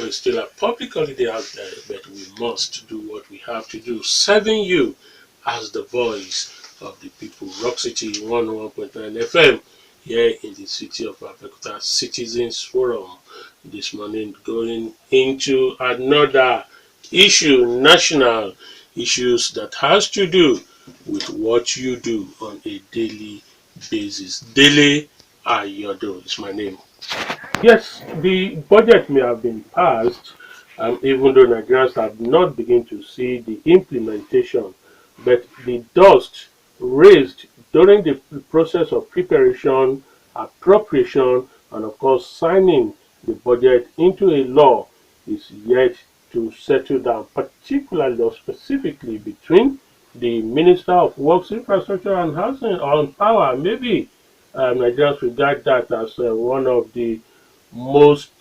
is still a public holiday out there, but we must do what we have to do, serving you as the voice of the people. Rock City 101.9 FM here in the city of Abeokuta Citizens Forum. This morning going into another issue, national issues that has to do with what you do on a daily basis. Dele Ayodo is my name. Yes, the budget may have been passed, even though Nigerians have not begun to see the implementation, but the dust raised during the process of preparation, appropriation, and of course signing the budget into a law is yet to settle down, particularly or specifically between the Minister of Works, Infrastructure and Housing on power. Maybe Nigerians regard that as one of the most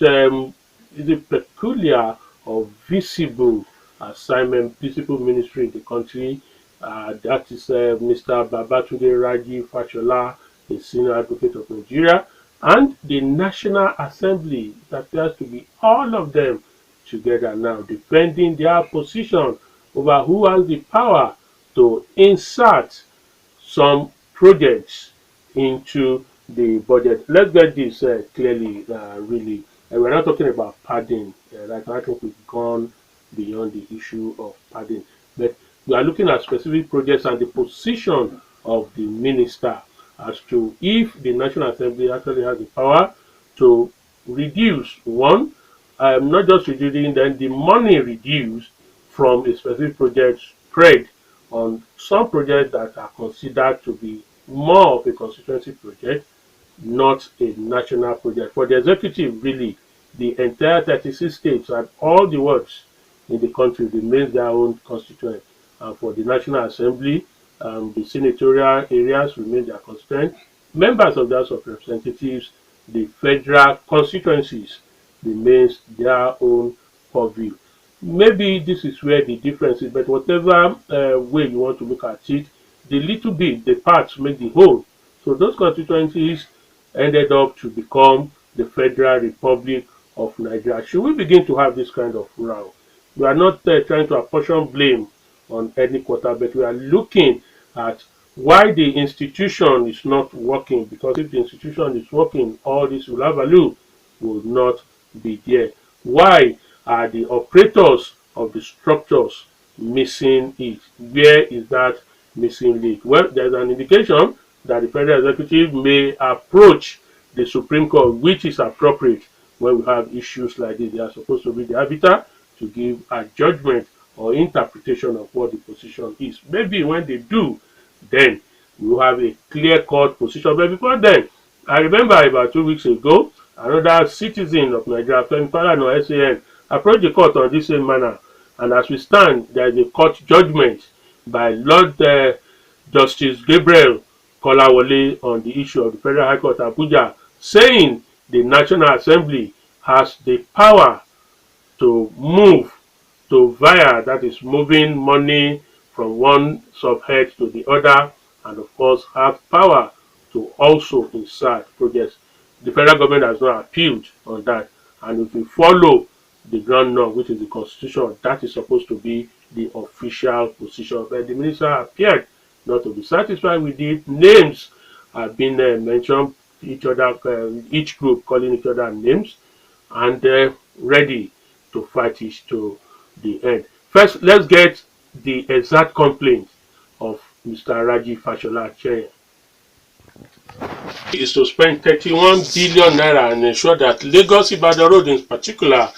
peculiar or visible assignment, visible ministry in the country. That is Mr. Babatunde Raji Fashola, the senior advocate of Nigeria, and the National Assembly. That appears to be all of them together now, defending their position over who has the power to insert some projects into the budget. Let's get this clearly, really. We're not talking about padding. Like I think we've gone beyond the issue of padding. But we are looking at specific projects and the position of the minister as to if the National Assembly actually has the power to reduce one, not just reducing, then the money reduced from a specific project spread on some projects that are considered to be more of a constituency project, not a national project. For the executive, really, the entire 36 states and all the wards in the country remains their own constituent. And for the National Assembly, the senatorial areas remain their constituent. Members of the House of Representatives, the federal constituencies remains their own purview. Maybe this is where the difference is, but whatever way you want to look at it, the little bit, the parts make the whole. So those constituencies ended up to become the Federal Republic of Nigeria. Should we begin to have this kind of row? We are not trying to apportion blame on any quarter, but we are looking at why the institution is not working, because if the institution is working, all this will have value will not be there. Why are the operators of the structures missing it? Where is that missing link? Well, there's an indication that the federal executive may approach the Supreme Court, which is appropriate when we have issues like this. They are supposed to be the arbiter to give a judgment or interpretation of what the position is. Maybe when they do, then we will have a clear-cut position. But before then, I remember about 2 weeks ago, another citizen of Nigeria, Falano SAN, approached the court on this same manner. And as we stand, there is a court judgment by Lord Justice Gabriel Kolawole on the issue of the Federal High Court Abuja, saying the National Assembly has the power to move to via, that is moving money from one subhead to the other, and of course have power to also insert projects. The federal government has not appealed on that, and if we follow the ground norm, which is the constitution, that is supposed to be the official position. But the minister appeared not to be satisfied with it. Names have been mentioned, each group calling each other names, and ready to fight it to the end. First, let's get the exact complaint of Mr. Raji Fashola Chienye. Is to spend 31 billion naira and ensure that Lagos-Ibadan Road in particular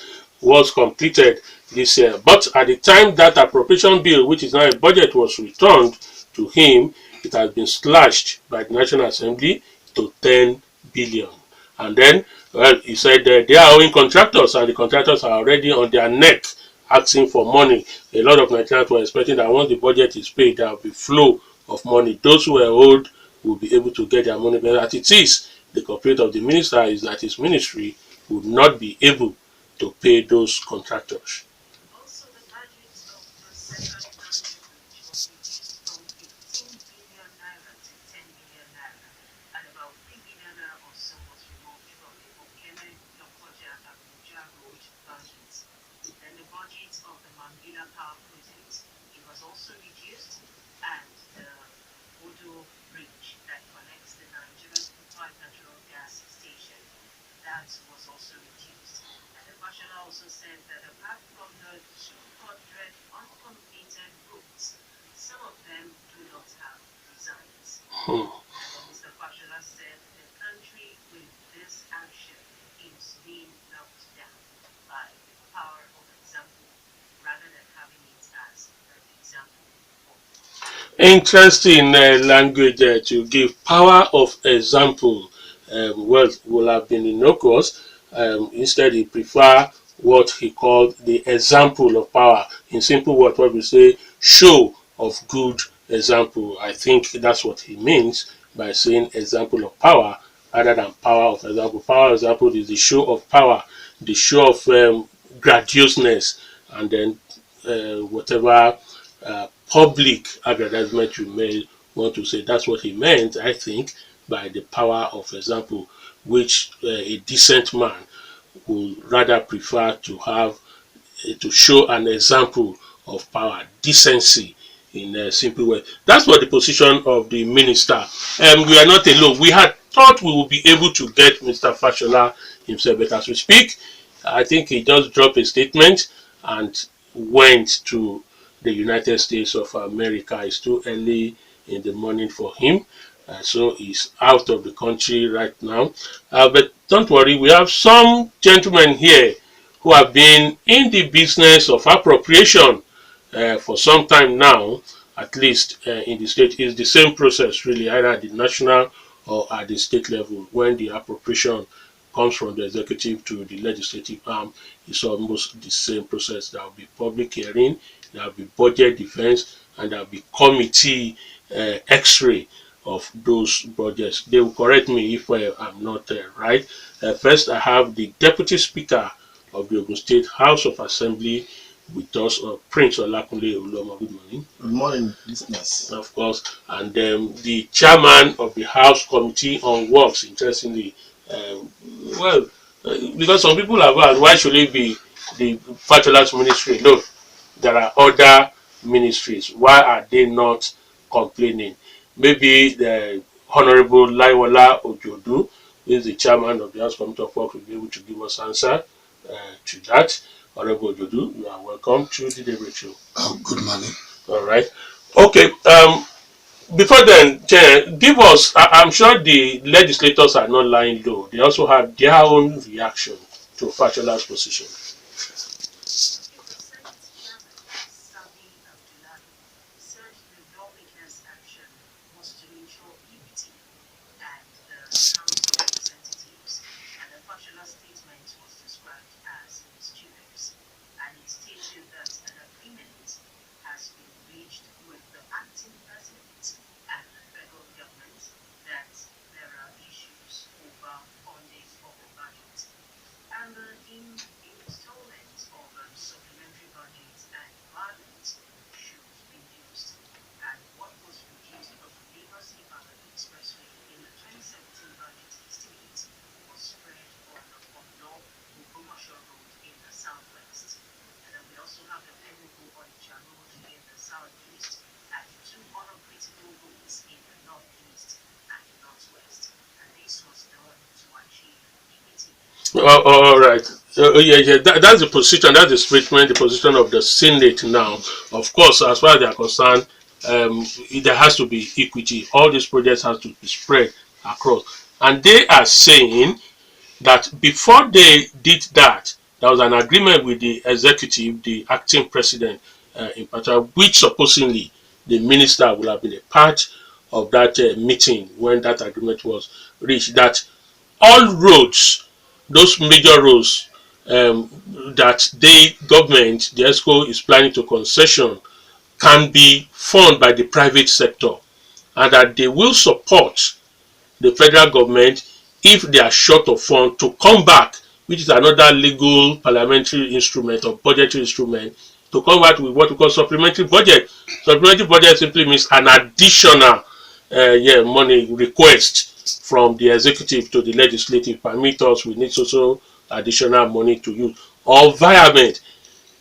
was completed this year. But at the time that appropriation bill, which is now a budget, was returned to him, it has been slashed by the National Assembly to 10 billion. And then, well, he said they are owing contractors, and the contractors are already on their neck asking for money. A lot of Nigerians were expecting that once the budget is paid, there will be flow of money. Those who were owed will be able to get their money. But as it is, the complaint of the minister is that his ministry would not be able to pay those contractors. Also, the budget of the second budget was reduced from 15 billion naira to 10 billion naira, and about 3 billion naira or so was removed from the Okene Lokoja Abuja Road budget. was also reduced, and the Odo Bridge that connects the Nigerian Liquefied Natural Gas Station, that was also reduced. And the Fashola also said that apart from the 200 uncompleted roads, some of them do not have designs. And then Mr. Fashola said the country with this action is being knocked down by power of example rather than having it as an example. Interesting language to give power of example. Well, will have been innocuous. Instead, he prefer what he called the example of power. In simple words, what we say, show of good example. I think that's what he means by saying example of power rather than power of example. Power of example is the show of power, the show of graciousness, and then whatever public advertisement you may want to say. That's what he meant, I think, by the power of example, which a decent man would rather prefer to have, to show an example of power, decency in a simple way. That's what the position of the minister. We are not alone. We had thought we would be able to get Mr. Fashola himself, but as we speak, I think he just dropped a statement and went to the United States of America. It's too early in the morning for him. So he's out of the country right now. But don't worry, we have some gentlemen here who have been in the business of appropriation for some time now, at least in the state. It's the same process really, either at the national or at the state level. When the appropriation comes from the executive to the legislative arm, it's almost the same process. There will be public hearing, there will be budget defense, and there will be committee x-ray of those budgets. They will correct me if I'm not right. First, I have the Deputy Speaker of the Ogun State House of Assembly with us, Prince Olakunle Oluomo. Good morning. Good morning, listeners. Of course, and the Chairman of the House Committee on Works, interestingly, well, because some people have asked, why should it be the Fashola's ministry? No, there are other ministries. Why are they not complaining? Maybe the Honourable Olayiwola Ojodu, who is the chairman of the House Committee of Work, will be able to give us answer to that. Honourable Ojodu, you are welcome to the Daybreak Show. Good morning. All right. Okay. Before then, give us. I'm sure the legislators are not lying low. They also have their own reaction to Fashola's position. All right. Yeah. That's the position. That's the statement. The position of the Senate now. Of course, as far as they are concerned, there has to be equity. All these projects have to be spread across, and they are saying that before they did that, there was an agreement with the executive, the acting president, in particular, which supposedly the minister would have been a part of that meeting when that agreement was reached. That all roads, those major roads that the government, the ESCO, is planning to concession, can be funded by the private sector, and that they will support the federal government if they are short of funds to come back, which is another legal parliamentary instrument or budgetary instrument, to come back with what we call supplementary budget. Supplementary budget simply means an additional money request from the executive to the legislative. Permit us, we need also additional money to use. Or environment.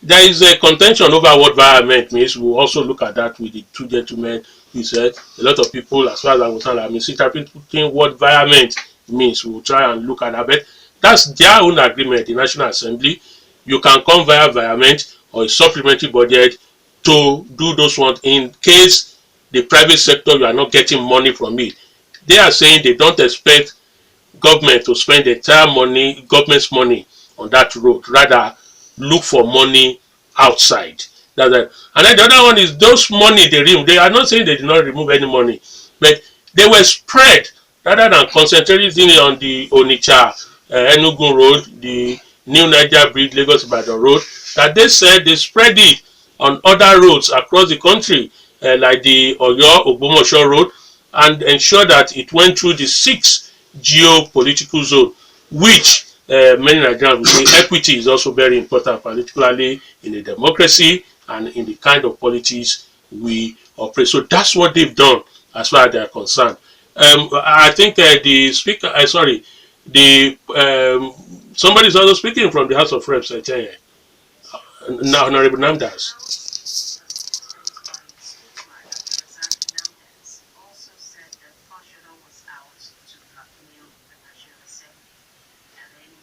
there is a contention over what environment means. We'll also look at that with the two gentlemen. He said a lot of people, as far as I'm concerned, are misinterpreting what environment means. We'll try and look at that. But that's their own agreement, the National Assembly. You can come via environment or a supplementary budget to do those ones in case the private sector, you are not getting money from it. They are saying they don't expect government to spend the entire money, government's money on that road. Rather, look for money outside. That's it. And then the other one is those money they remove. They are not saying they did not remove any money, but they were spread rather than concentrating on the Onitsha Enugu road, the New Niger Bridge, Lagos Ibadan road. That they said they spread it on other roads across the country, like the Oyo Ogbomoso road, and ensure that it went through the 6 geopolitical zone, which many Nigerians will say equity is also very important, particularly in a democracy and in the kind of politics we operate. So that's what they've done as far as they are concerned. I think the speaker, sorry, the somebody is also speaking from the House of Reps, Chienye. Now, Honourable Namdas. Also said that Fashola was out to blackmail the National Assembly. And then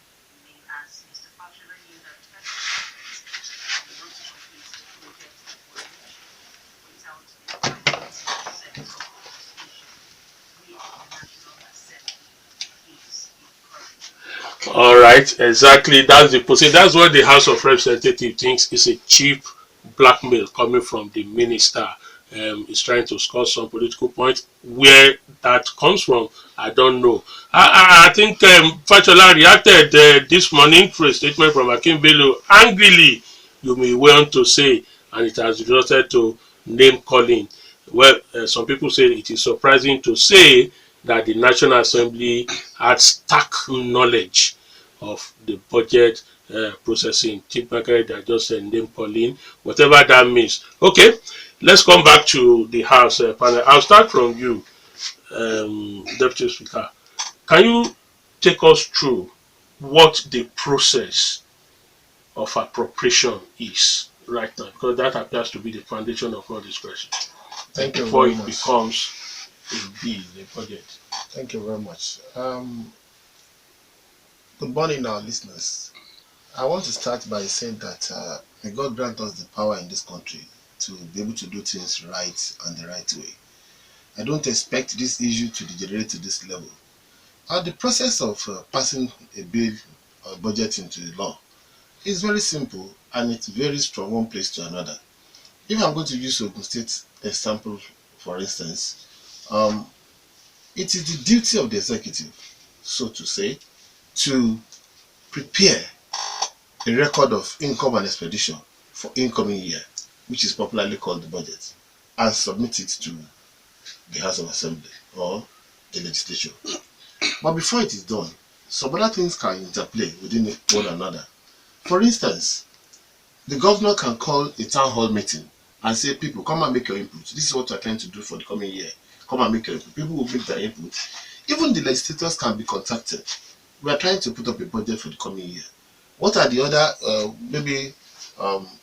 they asked Mr. Fashola knew that the federal government not to complete the project without the private sector participation, which the National Assembly gives encouragement. All right, exactly. That's the position. That's what the House of Representatives thinks is a cheap blackmail coming from the minister. Is trying to score some political points. Where that comes from, I don't know. I think Fashola reacted this morning to a statement from Akin Bello angrily, you may want to say, and it has resulted to name calling. Well, some people say it is surprising to say that the National Assembly had stark knowledge of the budget processing. Typically, they are just name calling, whatever that means. Okay, let's come back to the House panel. I'll start from you, Deputy Speaker. Can you take us through what the process of appropriation is right now? Because that appears to be the foundation of all this question. Thank you Before very it much. becomes a bill, a budget. Thank you very much. Good morning, our listeners. I want to start by saying that may God grant us the power in this country to be able to do things right and the right way. I don't expect this issue to degenerate to this level. The process of passing a bill or budget into law is very simple and it varies from one place to another. If I'm going to use Ogun State example, for instance, it is the duty of the executive, so to say, to prepare a record of income and expenditure for incoming year, which is popularly called the budget, and submit it to the House of Assembly or the legislature. But before it is done, some other things can interplay within one another. For instance, the governor can call a town hall meeting and say, people, come and make your input. This is what we're trying to do for the coming year. Come and make your input. People will make their input. Even the legislators can be contacted. We are trying to put up a budget for the coming year. What are the other maybe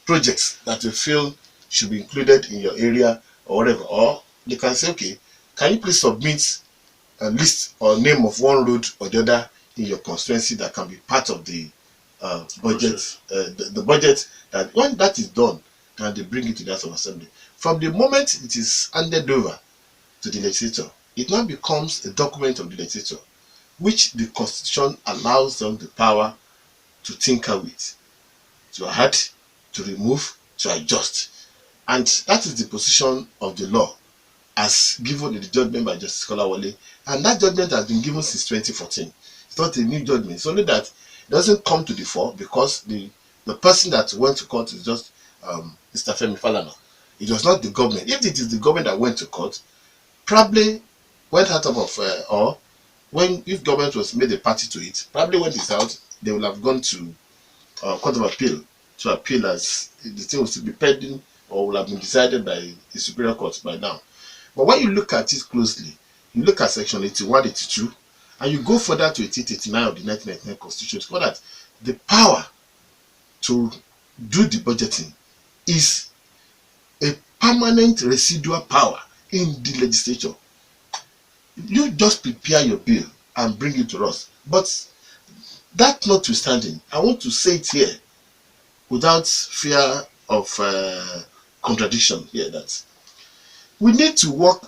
projects that you feel should be included in your area or whatever? Or they can say, okay, can you please submit a list or name of one road or the other in your constituency that can be part of the budget, the budget, that when that is done, then they bring it to the House of Assembly. From the moment it is handed over to the legislature, it now becomes a document of the legislature, which the Constitution allows them the power to tinker with, to add, to remove, to adjust. And that is the position of the law as given in the judgment by Justice Kolawole. And that judgment has been given since 2014. It's not a new judgment. It's only that it doesn't come to the fore because the person that went to court is just Mr. Femi Falana. It was not the government. If it is the government that went to court, probably went out of, or when if government was made a party to it, probably when it's out, they will have gone to Court of Appeal to appeal as the thing was to be pending or will have been decided by the Superior Court by now. But when you look at it closely, you look at section 81, 82, and you go further to 88, 89 of the 1999 Constitution, so that the power to do the budgeting is a permanent residual power in the legislature. You just prepare your bill and bring it to us. But that notwithstanding, I want to say it here without fear of contradiction here, that we need to work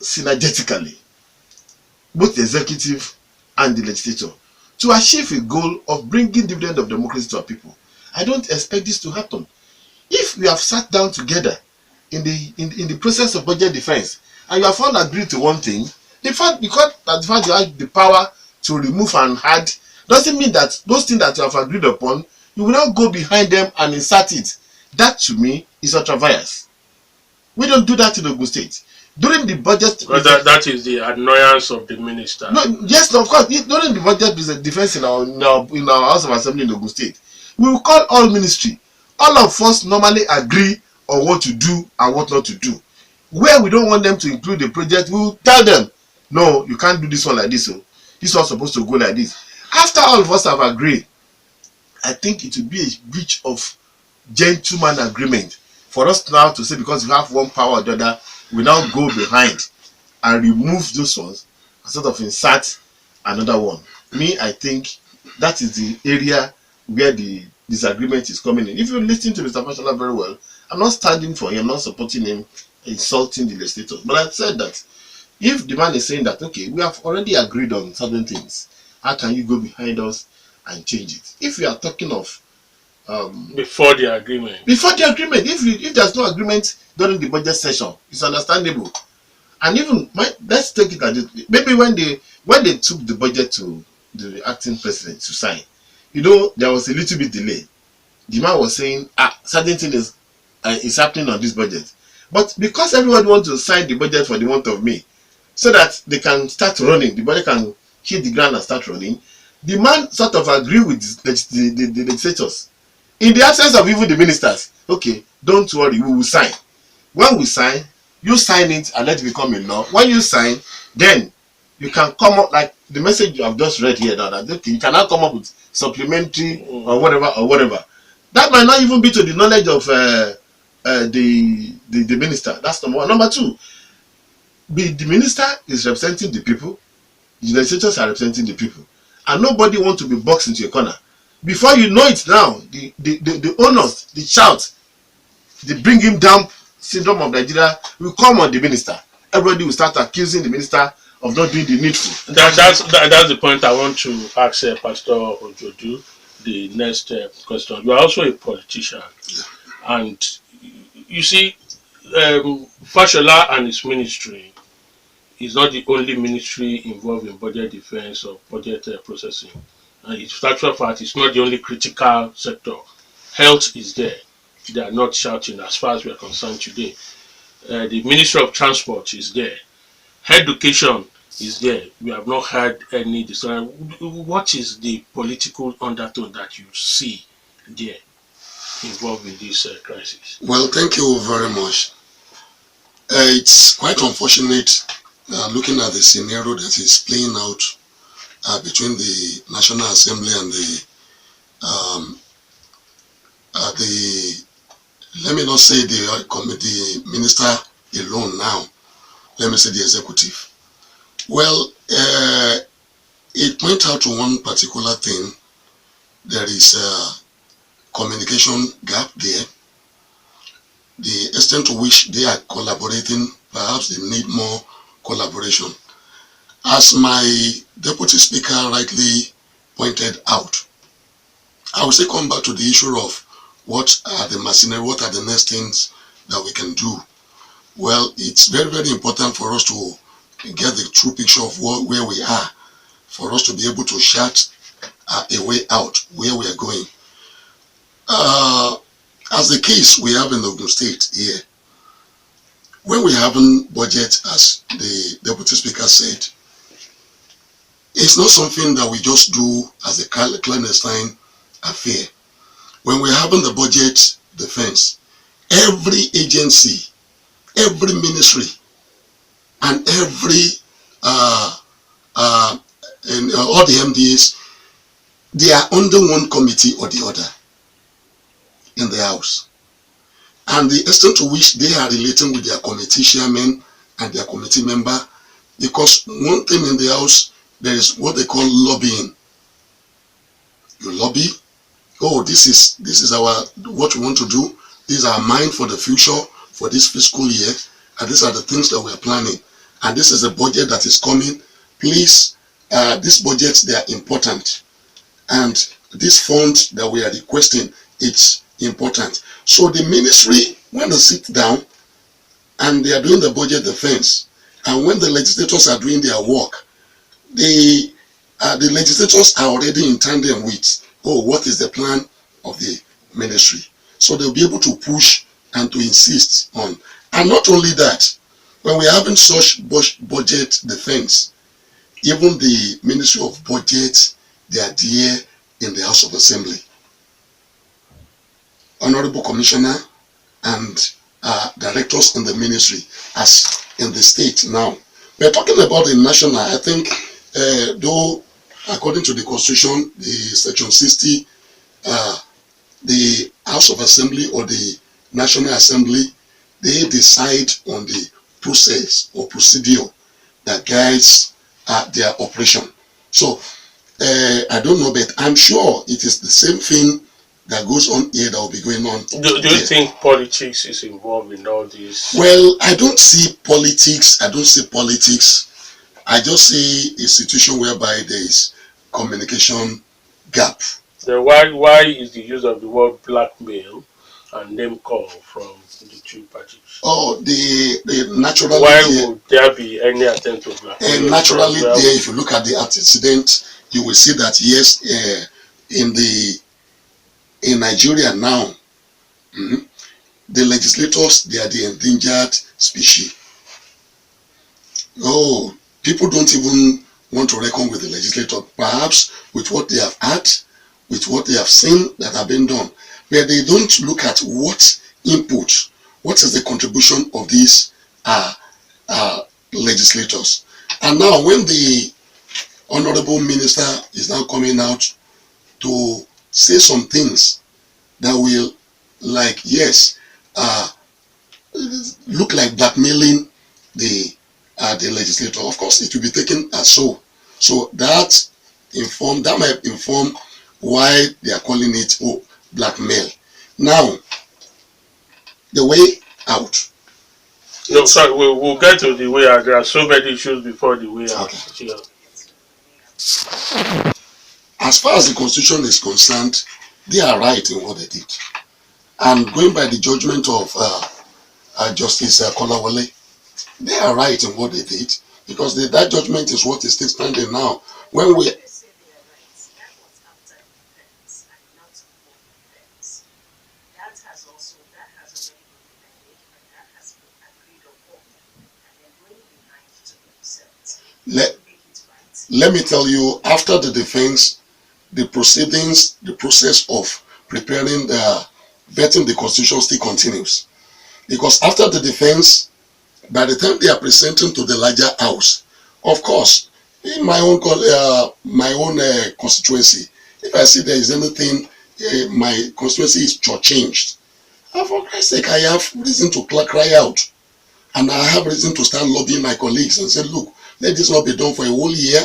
synergetically, both the executive and the legislature, to achieve a goal of bringing dividend of democracy to our people. I don't expect this to happen. If we have sat down together in the process of budget defense and you have all agreed to one thing, the fact because the fact you have the power to remove and add doesn't mean that those things that you have agreed upon, you will not go behind them and insert it. That to me is ultra-vires. We don't do that in Ogun State. During the budget, Because that is the annoyance of the minister. no, yes, of course. During the budget defense in our House of Assembly in Ogun State, we will call all ministry. All of us normally agree on what to do and what not to do. Where we don't want them to include the project, we will tell them, no, you can't do this one like this. So this one's supposed to go like this. After all of us have agreed, I think it will be a breach of gentleman agreement for us now to say, because we have one power or the other, we now go behind and remove those ones instead of insert another one. Me, I think that is the area where the disagreement is coming in. If you listen to Mr. Fashola very well, I'm not standing for him, I'm not supporting him, insulting the legislators. But I said that if the man is saying that, okay, we have already agreed on certain things, how can you go behind us and change it? If we are talking of before the agreement, if there's no agreement during the budget session, it's understandable. And even let's take it as maybe when they took the budget to the acting president to sign, there was a little bit delay. The man was saying, certain thing is happening on this budget, but because everyone wants to sign the budget for the month of May, so that they can start running, the budget can hit the ground and start running. The man sort of agreed with the legislators, in the absence of even the ministers. Okay, don't worry, we will sign. When we sign, you sign it and let it become a law. When you sign, then you can come up, like the message you have just read here now, that okay, you cannot come up with supplementary or whatever. That might not even be to the knowledge of the minister. That's number one. Number two, the minister is representing the people, the legislators are representing the people, and nobody wants to be boxed into a corner. Before you know it now, the owners, the shout, the bring him down syndrome of Nigeria will come on the minister. Everybody will start accusing the minister of not doing the needful. That's the point I want to ask Pastor Ojodu. The next question. You are also a politician, and you see, Fashola and his ministry is not the only ministry involved in budget defense or budget processing. And it's actual fact, it's not the only critical sector. Health is there. They are not shouting as far as we are concerned today. The Ministry of Transport is there. Education is there. We have not had any decision. What is the political undertone that you see there involved in this crisis? Well, thank you very much. It's quite unfortunate looking at the scenario that is playing out between the National Assembly and the let me not say the minister alone now. Let me say the executive. Well, it points out to one particular thing. There is a communication gap there. The extent to which they are collaborating, perhaps they need more collaboration. As my deputy speaker rightly pointed out, I will still come back to the issue of what are the machinery, what are the next things that we can do. Well, it's very, very important for us to get the true picture of where we are, for us to be able to chart a way out, where we are going. As the case we have in Ogun State here, when we haven't budget, as the deputy speaker said, it's not something that we just do as a clandestine affair. When we're having the budget defense, every agency, every ministry, and every and all the MDAs, they are under one committee or the other. in the House, and the extent to which they are relating with their committee chairman and their committee member. Because one thing in the House, there is what they call lobbying. You lobby, oh, this is our what we want to do. These are mine for the future, for this fiscal year, and these are the things that we are planning. And this is a budget that is coming. Please, these budgets, they are important. And this fund that we are requesting, it's important. So the ministry, when they sit down and they are doing the budget defense, and when the legislators are doing their work, the legislators are already in tandem with, oh, what is the plan of the ministry? So they'll be able to push and to insist on. And not only that, when we're having such budget defense, even the Ministry of Budget, they are there in the House of Assembly. Honourable Commissioner and directors in the ministry, as in the state now. We're talking about the national. I think, though, according to the Constitution, the Section 60, the House of Assembly or the National Assembly, they decide on the process or procedure that guides their operation. So, I don't know, but I'm sure it is the same thing that goes on here that will be going on. Do you think politics is involved in all this? Well, I don't see politics. I don't see politics. I just see a situation whereby there is communication gap. Then why is the use of the word blackmail and name call from the two parties? Oh, the naturally. Why would there be any attempt to blackmail? And naturally, there, if you look at the antecedent, you will see that yes, in Nigeria now, the legislators, they are the endangered species. Oh, people don't even want to reckon with the legislator, perhaps with what they have had, with what they have seen that have been done, where they don't look at what input, what is the contribution of these legislators. And now when the Honourable Minister is now coming out to say some things that will, like, yes, look like blackmailing the legislator. Of course, it will be taken as so. So that might inform why they are calling it blackmail. Now, the way out. No, sorry, we'll get to the way out. There are so many issues before the way out. Okay. Yeah. As far as the Constitution is concerned, they are right in what they did. And going by the judgment of Justice Kolawole, they are right in what they did, because that judgment is what is still standing now. When we let me tell you, after the defense, the proceedings, the process of preparing vetting the Constitution still continues. Because after the defense, by the time they are presenting to the larger house, of course, in my own constituency, if I see there is anything, my constituency is shortchanged, for Christ's sake, I have reason to cry out, and I have reason to start lobbying my colleagues and say, look, let this not be done for a whole year,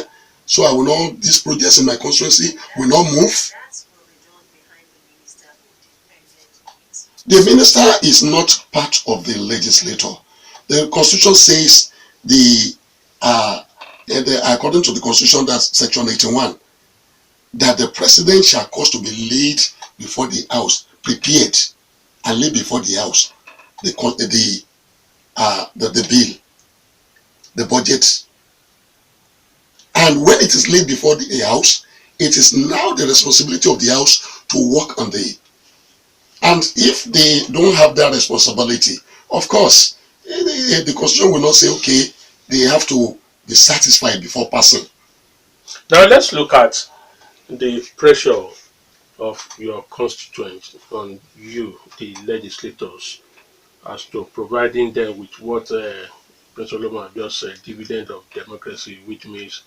so I will not, these projects in my constituency will not move. The minister is not part of the legislator. The Constitution says according to the Constitution, that's Section 81, that the president shall cause to be laid before the house, prepared and laid before the house, the bill, the budget. And when it is laid before the house, it is now the responsibility of the house to work on the. And if they don't have that responsibility, of course, the Constitution will not say, okay, they have to be satisfied before passing. Now let's look at the pressure of your constituents on you, the legislators, as to providing them with what President Oluomo just said, dividend of democracy, which means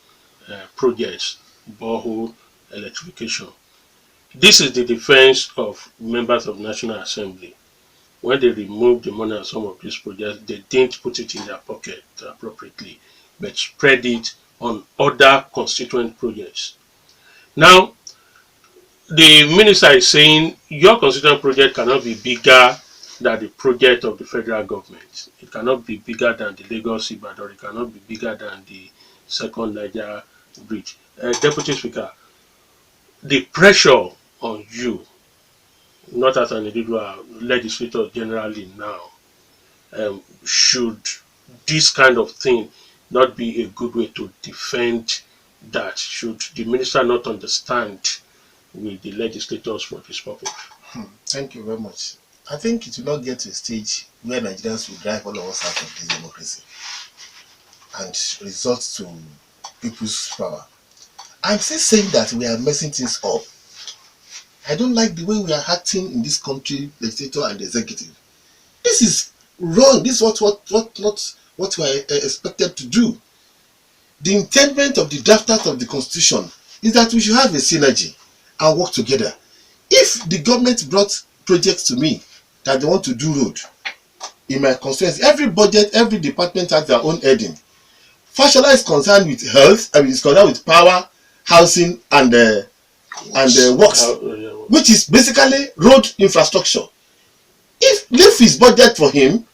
projects, borehole, electrification. This is the defense of members of National Assembly. When they removed the money on some of these projects, they didn't put it in their pocket appropriately, but spread it on other constituent projects. Now, the minister is saying your constituent project cannot be bigger than the project of the federal government. It cannot be bigger than the Lagos Ibadan. It cannot be bigger than the second Niger bridge. Deputy Speaker, the pressure on you, not as an individual, legislator generally now, should this kind of thing not be a good way to defend that? Should the minister not understand with the legislators for this purpose? Thank you very much. I think it will not get to a stage where Nigerians will drive all of us out of this democracy and resort to people's power. I'm still saying that we are messing things up. I don't like the way we are acting in this country, legislature and executive. This is wrong. This is not what we are expected to do. The intent of the drafters of the constitution is that we should have a synergy and work together. If the government brought projects to me that they want to do road in my constituency, every budget, every department has their own heading. Fashola is concerned with health, is concerned with power, housing, and works, which is basically road infrastructure. If leave his budget for him,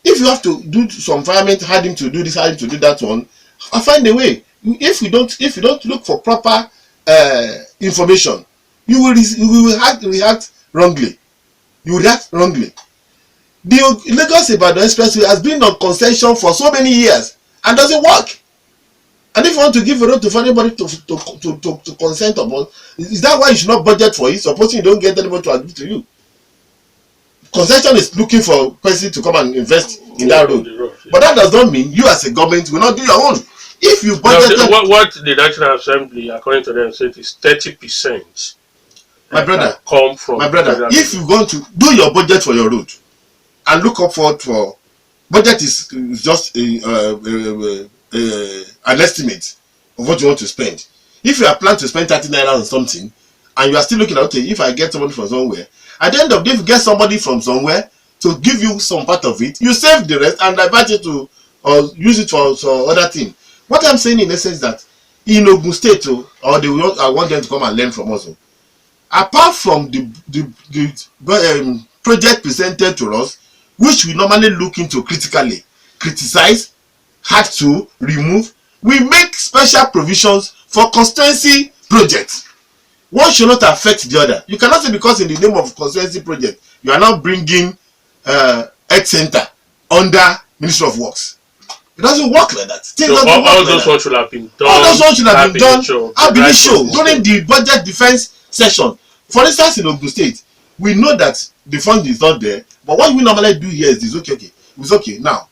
if you have to do some environment, had him to do this, had him to do that one, I find a way. If you don't look for proper information, you will react wrongly. You react wrongly. The Lagos Ibadan Expressway has been on concession for so many years and doesn't work. And if you want to give a road to anybody to consent upon, is that why you should not budget for it? Supposing you don't get anybody to agree to you. Concession is looking for a person to come and invest in that road. But that does not mean you as a government will not do your own. If you budget... What the National Assembly, according to them, said is 30%. My brother, come from if you want to do your budget for your road and look up for budget is just an estimate of what you want to spend. If you are planning to spend 30 naira on something and you are still looking at, okay, if I get somebody from somewhere, at the end of the day, if you get somebody from somewhere to give you some part of it, you save the rest and divert it to or use it for other things. What I'm saying in essence is that in Ogun State, I want them to come and learn from us. Apart from the project presented to us, which we normally look into critically, criticize, had to remove, we make special provisions for constituency projects. One should not affect the other. You cannot say because in the name of constituency project, you are now bringing health center under Ministry of Works. It doesn't work like that. All those ones should have been done. All those ones should have been done ab initio during the budget defense session. For instance, in Ogun State, we know that the fund is not there, but what we normally do here is this: it's okay. Now,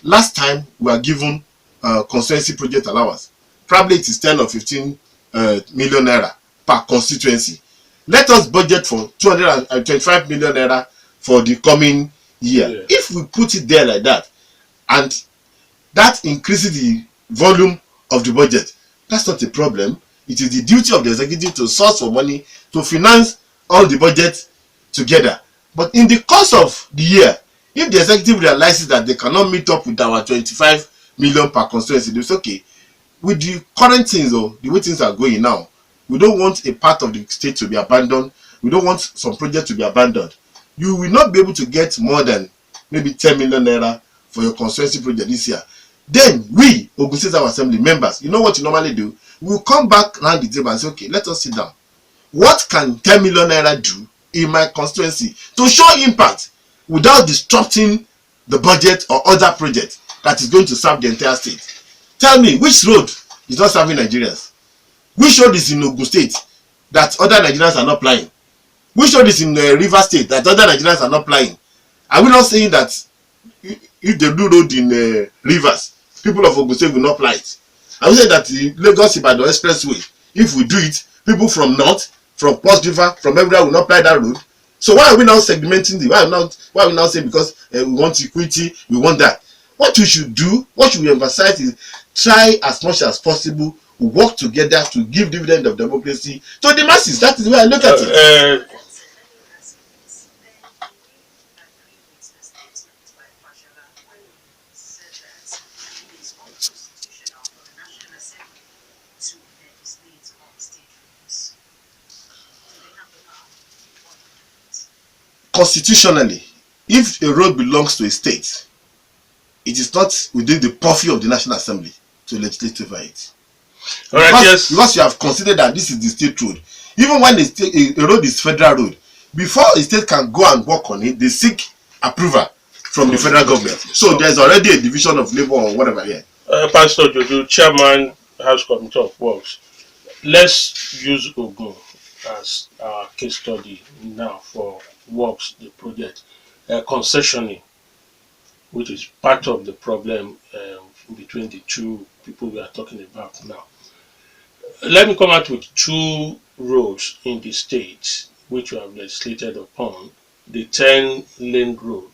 last time we were given constituency project allowance. Probably it is 10 or 15 million naira per constituency. Let us budget for 225 million naira for the coming year. Yeah. If we put it there like that, and that increases the volume of the budget, that's not a problem. It is the duty of the executive to source for money to finance all the budget together. But in the course of the year, if the executive realizes that they cannot meet up with our 25 million per constituency, it's okay. With the current things, though, the way things are going now, we don't want a part of the state to be abandoned. We don't want some project to be abandoned. You will not be able to get more than maybe 10 million naira for your constituency project this year. Then we, Ogun State Assembly members, you know what you normally do? We'll come back around the table and say, okay, let us sit down. What can 10 million naira do in my constituency to show impact without disrupting the budget or other project that is going to serve the entire state? Tell me, which road is not serving Nigerians? Which road is in Ogun State that other Nigerians are not plying? Which road is in River State that other Nigerians are not plying? Are we not saying that if they do road in rivers, people of Ogun State will not ply it? I would say that the Lagos Ibadan Expressway, if we do it, people from north, from Post River, from everywhere will not ply that road. So why are we now segmenting the? Why are we now saying because we want equity, we want that? What we should do, what we emphasize is try as much as possible work together to give dividend of democracy to the masses. That is the way I look at it. Let me ask you this. Then do we agree with the statement by Fashola when he said that it is unconstitutional for the National Assembly to legislate on state roads? Do they have the power or do they? Constitutionally, if a road belongs to a state, it is not within the purview of the National Assembly to legislate over it. All right, yes. Because you have considered that this is the state road. Even when a road is federal road, before a state can go and work on it, they seek approval from the federal government. So there's already a division of labor or whatever here. Pastor Ojodu, Chairman, House Committee of Works. Let's use Ogun as our case study now for works, the project. Concessioning, which is part of the problem between the two people we are talking about now. Let me come out with two roads in the state which you have legislated upon. The 10-lane road,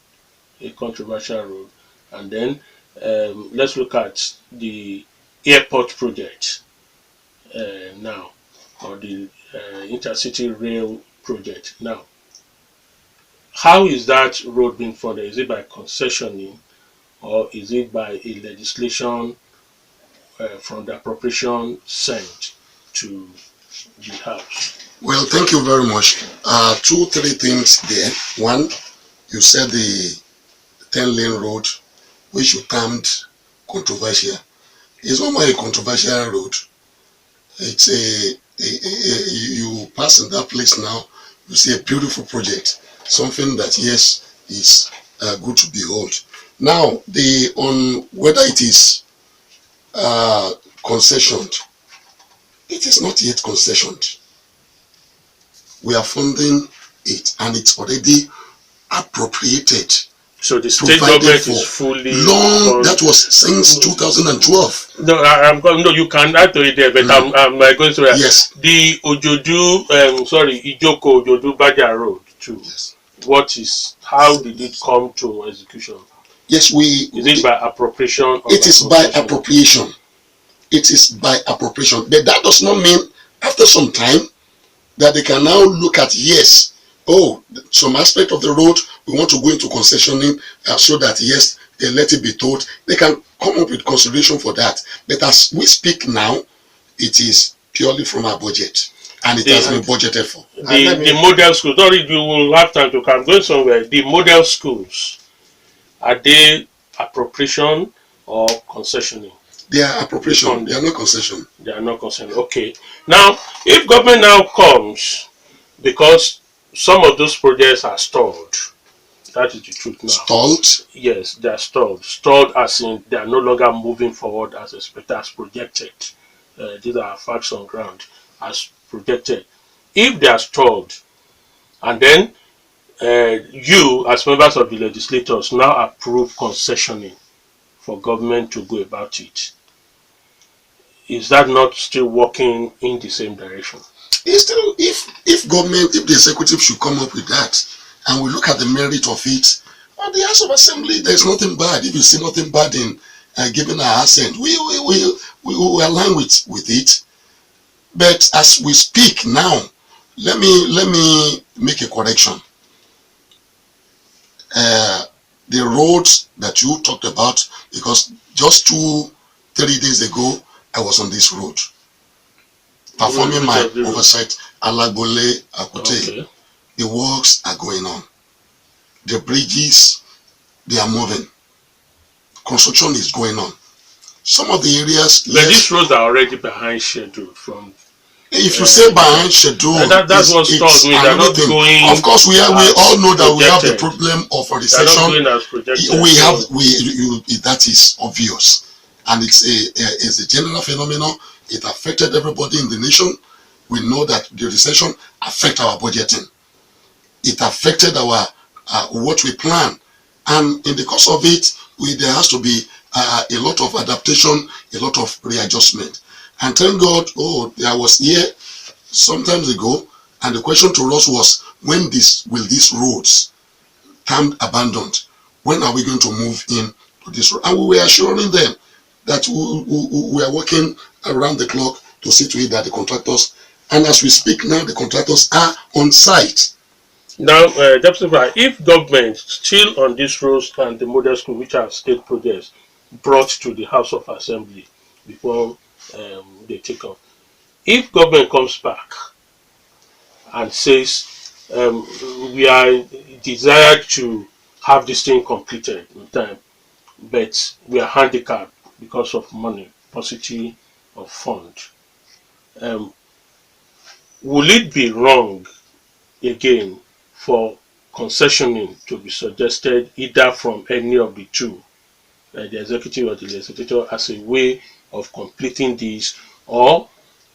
a controversial road, and then let's look at the airport project now, or the intercity rail project now. How is that road being funded? Is it by concessioning, or is it by a legislation from the appropriation sent to the House? Well, thank you very much. 2, 3 things there. One, you said the 10-lane road, which you termed controversial. It's not more a controversial road. It's you pass in that place now, you see a beautiful project, something that yes is good to behold. Now, on whether it is concessioned, it is not yet concessioned. We are funding it, and it's already appropriated. So the state government is fully that was since 2012. No, I'm going. No, you can add to it there, but I'm going to. Yes. The Ojodu, Ijoko Ojodu Baja Road too. Yes. How did it come to execution? Yes, Is it by appropriation? It is by appropriation. It is by appropriation. But that does not mean after some time that they can now look at some aspect of the road we want to go into concessioning so that yes, they let it be towed. They can come up with consideration for that. But as we speak now, it is purely from our budget, and it has been budgeted for. The model schools. Sorry, you will have time to come. Going somewhere. The model schools, are they appropriation or concessioning? They are appropriation. They are not concession. They are not concession. Okay. Now, if government now comes, because some of those projects are stalled. That is the truth now. Stalled? Yes, they are stalled. Stalled as in they are no longer moving forward as expected, as projected. These are facts on ground, as projected. If they are stalled, and then you, as members of the legislators, now approve concessioning for government to go about it, is that not still working in the same direction? It's still, if the executive should come up with that, and we look at the merit of it, on the House of Assembly, there's nothing bad. If you see nothing bad in giving our assent, we align with it. But as we speak now, let me make a correction. The roads that you talked about, because just 2-3 days ago, I was on this road, performing my oversight. Alagbole, Akute. Okay. The works are going on. The bridges, they are moving. Construction is going on. Some of the areas. But these roads are already behind schedule. If you say behind schedule, that's what stores me. They're not going. Of course, we all know that we have the problem of a recession. That is obvious, and it's a general phenomenon. It affected everybody in the nation. We know that the recession affected our budgeting. It affected our what we plan, and in the course of it, there has to be a lot of adaptation, a lot of readjustment. And thank God, I was here sometimes ago, and the question to us was, when will these roads termed abandoned? When are we going to move in to this road? And we were assuring them that we are working around the clock to see to it that the contractors, and as we speak now, the contractors are on site. Now, Deputy Speaker, if government still on these roads and the model school, which are state projects, brought to the House of Assembly before they take off, if government comes back and says we are desired to have this thing completed in time, but we are handicapped because of money, paucity of fund, um, will it be wrong again for concessioning to be suggested either from any of the two, the executive or the legislature, as a way of completing this, or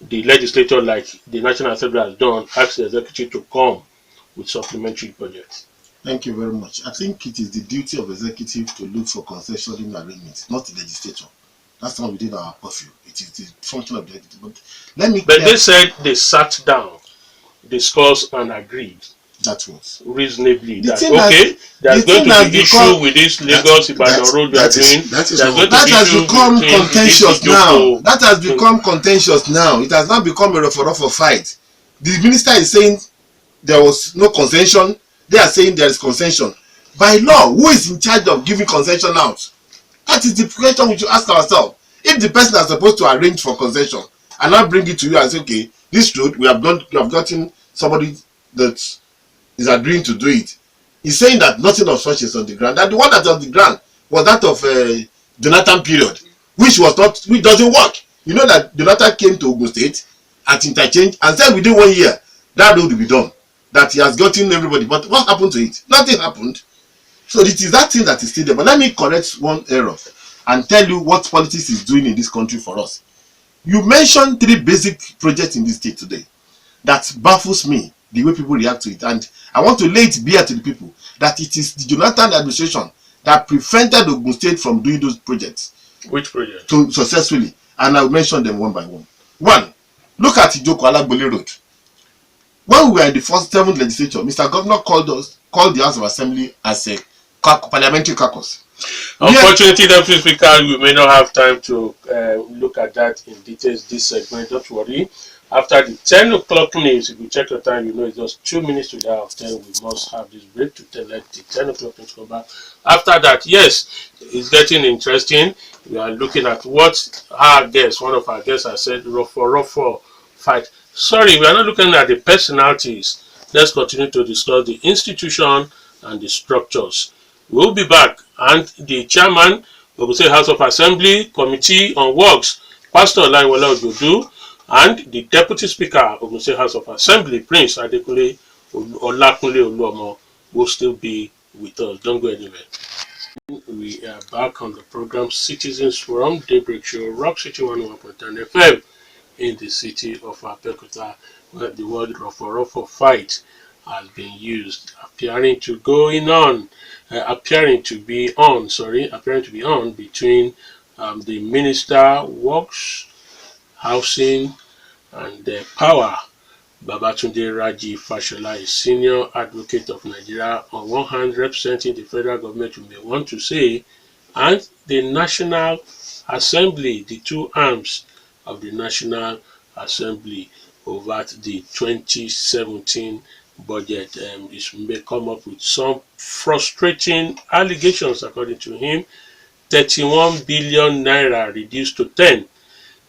the legislature, like the National Assembly has done, ask the executive to come with supplementary budgets? Thank you very much. I think it is the duty of executive to look for concessioning arrangements, not the legislature. That's not within our purview. It is the function of the executive. But they said they sat down, discussed, and agreed that was reasonably the that thing okay, there's going to has be issue with this Lagos Ibadan road we are doing. that has become contentious now. That has become contentious now. It has now become a rough fight. The minister is saying there was no concession. They are saying there is concession. By law, who is in charge of giving concession out? That is the question we should ask ourselves. If the person that's supposed to arrange for concession and now bring it to you and say, okay, this road we have gotten somebody that is agreeing to do it. He's saying that nothing of such is on the ground. That the one that's on the ground was that of Jonathan period, which doesn't work. You know that Jonathan came to Ogun State at interchange and said within 1 year that road will be done. That he has gotten everybody. But what happened to it? Nothing happened. So it is that thing that is still there. But let me correct one error and tell you what politics is doing in this country for us. You mentioned 3 basic projects in this state today. That baffles me, the way people react to it. And I want to lay it bare to the people that it is the Jonathan administration that prevented Ogun State from doing those projects. Which project? Successfully. And I'll mention them one by one. One, look at Ijoko Alagbole Road. When we were in the first 7th legislature, Mr. Governor called the House of Assembly as a parliamentary caucus. Unfortunately, Deputy Speaker, we may not have time to look at that in details this segment. Don't worry. After the 10 o'clock news, if you check your time, you know it's just 2 minutes to the hour of 10. We must have this break to let the 10 o'clock news come back. After that, yes, it's getting interesting. We are looking at what one of our guests has said, rough fight. Sorry, we are not looking at the personalities. Let's continue to discuss the institution and the structures. We'll be back, and the chairman of the House of Assembly Committee on Works, Pastor Olayiwola Ojodu, and the Deputy Speaker of the House of Assembly, Prince Olakunle Oluomo, will still be with us. Don't go anywhere. We are back on the program Citizens Forum, Daybreak Show, Rock City 101.9 FM in the city of Abeokuta, where the word Rofo fight has been used, appearing to be on between the Minister Works, Housing and Power, Babatunde Raji Fashola, a senior advocate of Nigeria, on one hand representing the federal government, you may want to say, and the National Assembly, the two arms of the National Assembly over the 2017 budget. This may come up with some frustrating allegations, according to him. 31 billion naira reduced to 10,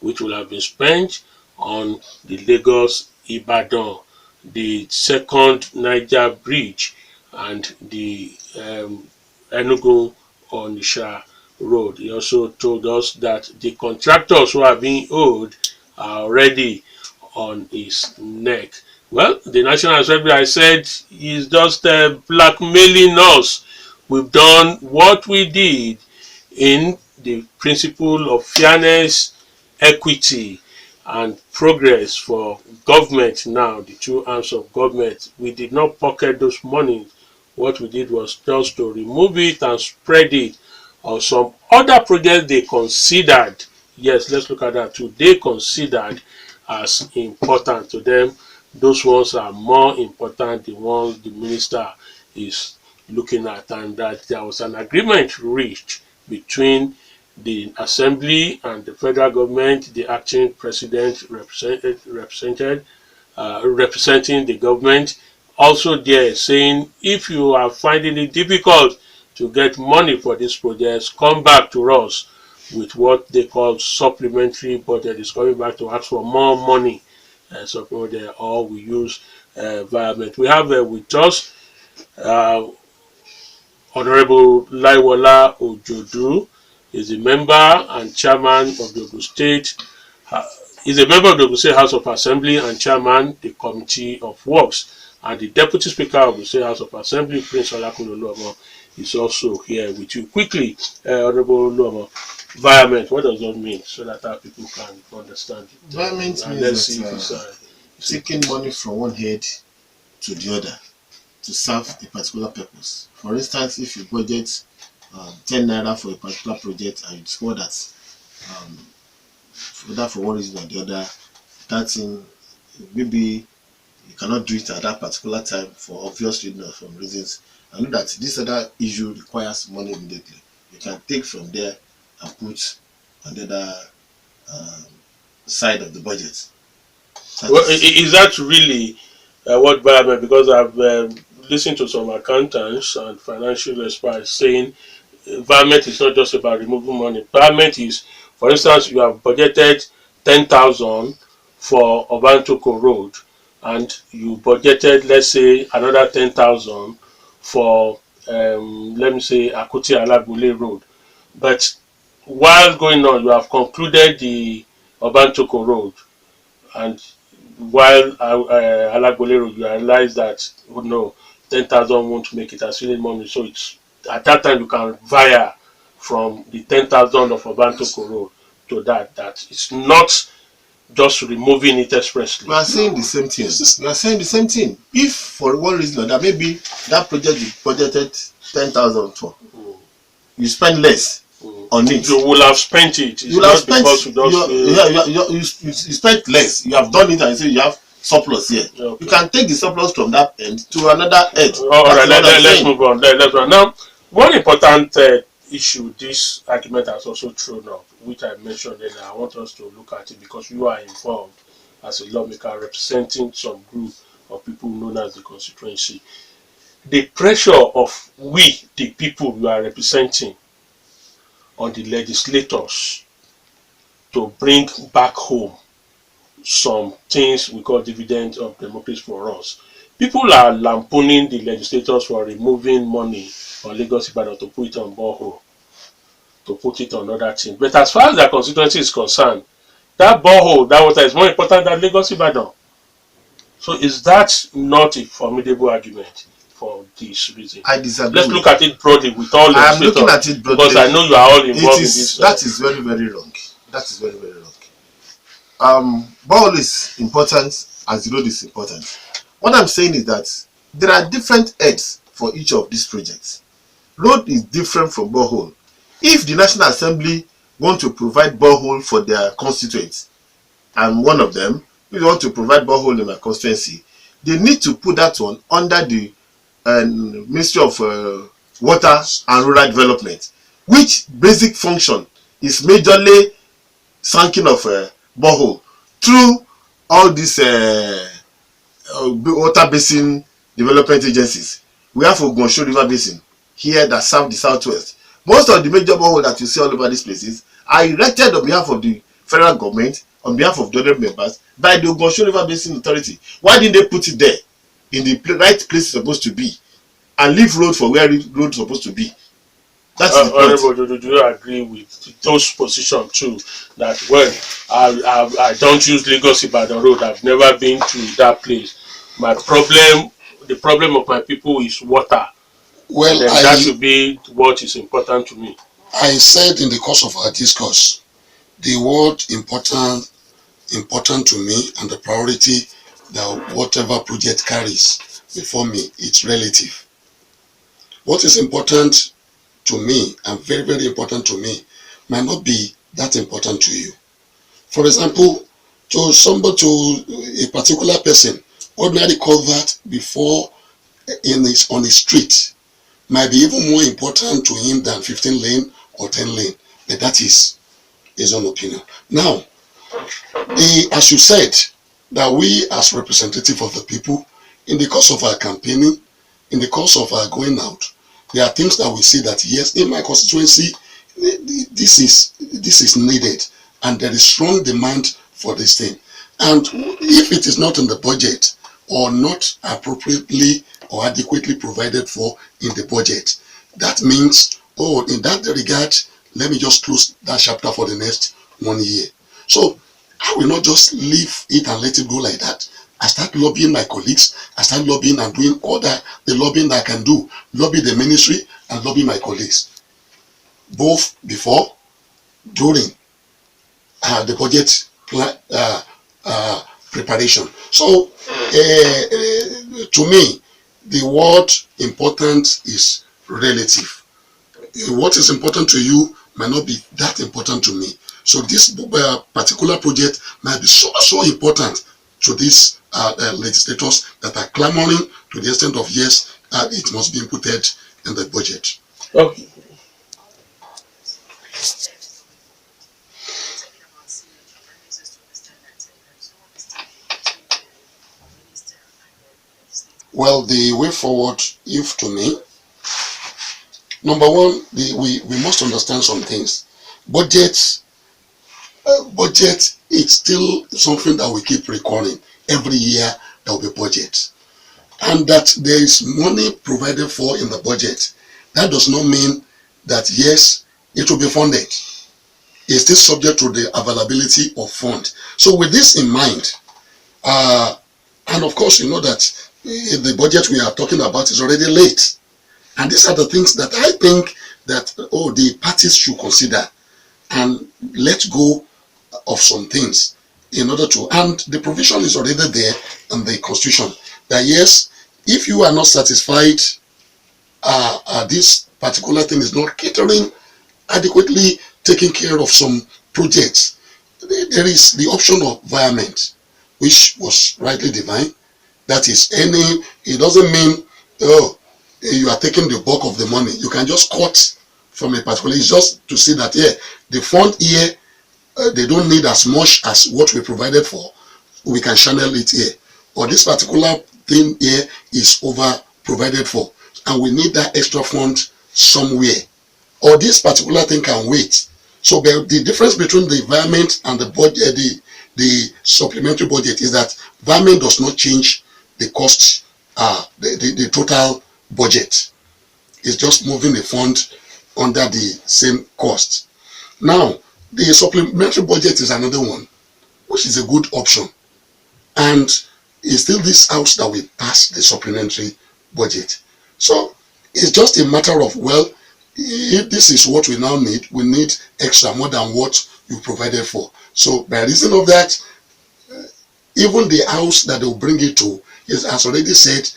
which will have been spent on the Lagos Ibadan, the second Niger bridge, and the Enugu Onisha road. He also told us that the contractors who are being owed are already on his neck. Well, the National Assembly, I said, is just blackmailing us. We've done what we did in the principle of fairness, equity, and progress for government now, the two arms of government. We did not pocket those money. What we did was just to remove it and spread it on some other projects they considered. Yes, let's look at that too. They considered as important to them. Those ones are more important, the ones the minister is looking at, and that there was an agreement reached between the assembly and the federal government, the acting president representing the government, also there saying, if you are finding it difficult to get money for these projects, come back to us with what they call supplementary budget. It's coming back to ask for more money, supplementary, or we use environment. We have with us Honourable Olayiwola Ojodu. Is a member and chairman of the Ogun State. Is a member of the Ogun State House of Assembly and chairman the Committee of Works, and the Deputy Speaker of the State House of Assembly, Prince Olakunle Oluomo, is also here with you. Quickly, Honourable Oluomo, environment. What does that mean, so that our people can understand it? Environment And means let's see if it's taking money from one head to the other to serve a particular purpose. For instance, if you budget 10 naira for a particular project and you discover that whether for one reason or the other, that thing, maybe you cannot do it at that particular time for obvious reasons or from reasons, I know that this other issue requires money immediately. You can take from there and put on the other side of the budget. Is that really what environment? Because I've listened to some accountants and financial experts saying environment is not just about removing money. Environment is, for instance, you have budgeted 10,000 for Obantoko Road, and you budgeted, let's say, another 10,000 for, let me say, Akuti Alagbule Road. But while going on, you have concluded the Obantoko Road, and while Alagbule Road, you realize that, oh no, 10,000 won't make it as really money. So it's at that time you can via from the 10,000 of Obantoko Road to that it's not just removing it expressly. We are saying the same thing. We are saying the same thing. If for one reason or that, maybe that project you budgeted 10,000 for, you spend less on it. You will have spent it. You will have spent. You spent less. You have done it and you say you have surplus here. Okay. You can take the surplus from that end to another end. All right, let's move on. Let's run. Now, one important issue this argument has also thrown up, which I mentioned earlier. I want us to look at it because you are involved as a lawmaker representing some group of people known as the constituency. The pressure of we, the people you are representing, on the legislators to bring back home some things we call dividends of democracy for us. People are lampooning the legislators for removing money on Lagos Ibadan to put it on borehole, to put it on other things. But as far as their constituency is concerned, that borehole, that water is more important than Lagos Ibadan. So is that not a formidable argument for this reason? I disagree. Let's look at it broadly with all I am looking at it broadly because I know you are all involved in this. That is very, very wrong. That is very, very wrong. Borehole is important as the road is important. What I'm saying is that there are different heads for each of these projects. Road is different from borehole. If the National Assembly want to provide borehole for their constituents, I'm one of them, we want to provide borehole in my constituency, they need to put that one under the Ministry of Water and Rural Development, which basic function is majorly sinking of borehole through all these water basin development agencies. We have Ogun River Basin here that serve the southwest. Most of the major boreholes that you see all over these places are erected on behalf of the federal government, on behalf of the other members, by the Ogun River Basin Authority. Why didn't they put it there in the right place it's supposed to be and leave road for where road is supposed to be? That's the point. Do you agree with those positions too? That well, I don't use Lagos Ibadan Road. I've never been to that place. My problem, the problem of my people is water. Well, that should be what is important to me. I said in the course of our discourse, the word important to me and the priority that whatever project carries before me, it's relative. What is important to me and very, very important to me might not be that important to you. For example, to somebody, to a particular person, ordinary culvert before on his street might be even more important to him than 15 lane or 10 lane. But that is his own opinion. Now, as you said, that we as representative of the people, in the course of our campaigning, in the course of our going out, there are things that we see that yes, in my constituency, this is needed, and there is strong demand for this thing. And if it is not in the budget or not appropriately or adequately provided for in the budget, that means, oh, in that regard, let me just close that chapter for the next 1 year. So I will not just leave it and let it go like that. I start lobbying my colleagues. I start lobbying and doing all the lobbying that I can do. Lobby the ministry and lobby my colleagues, both before, during the budget preparation. So, to me, the word important is relative. What is important to you might not be that important to me. So this particular project might be so important to these legislators that are clamoring to the extent of yes, it must be inputted in the budget. Okay. Well, the way forward, if to me, number one, we must understand some things. Budget is still something that we keep recurring. Every year there will be budget. And that there is money provided for in the budget. That does not mean that yes, it will be funded. It's still subject to the availability of fund. So with this in mind, and of course you know that the budget we are talking about is already late. And these are the things that I think that the parties should consider and let go of some things in order to, and the provision is already there in the constitution that yes, if you are not satisfied, this particular thing is not catering adequately, taking care of some projects, there is the option of environment, which was rightly defined. That is it doesn't mean you are taking the bulk of the money. You can just cut from a particular, it's just to see that the fund here, they don't need as much as what we provided for. We can channel it here. Or this particular thing here is over provided for, and we need that extra fund somewhere. Or this particular thing can wait. So the difference between the environment and the budget, the supplementary budget, is that environment does not change the cost, the total budget. It's just moving the fund under the same cost. Now, the supplementary budget is another one, which is a good option. And it's still this house that will pass the supplementary budget. So it's just a matter of, well, if this is what we now need, we need extra more than what you provided for. So by reason of that, even the house that they will bring it to has already said,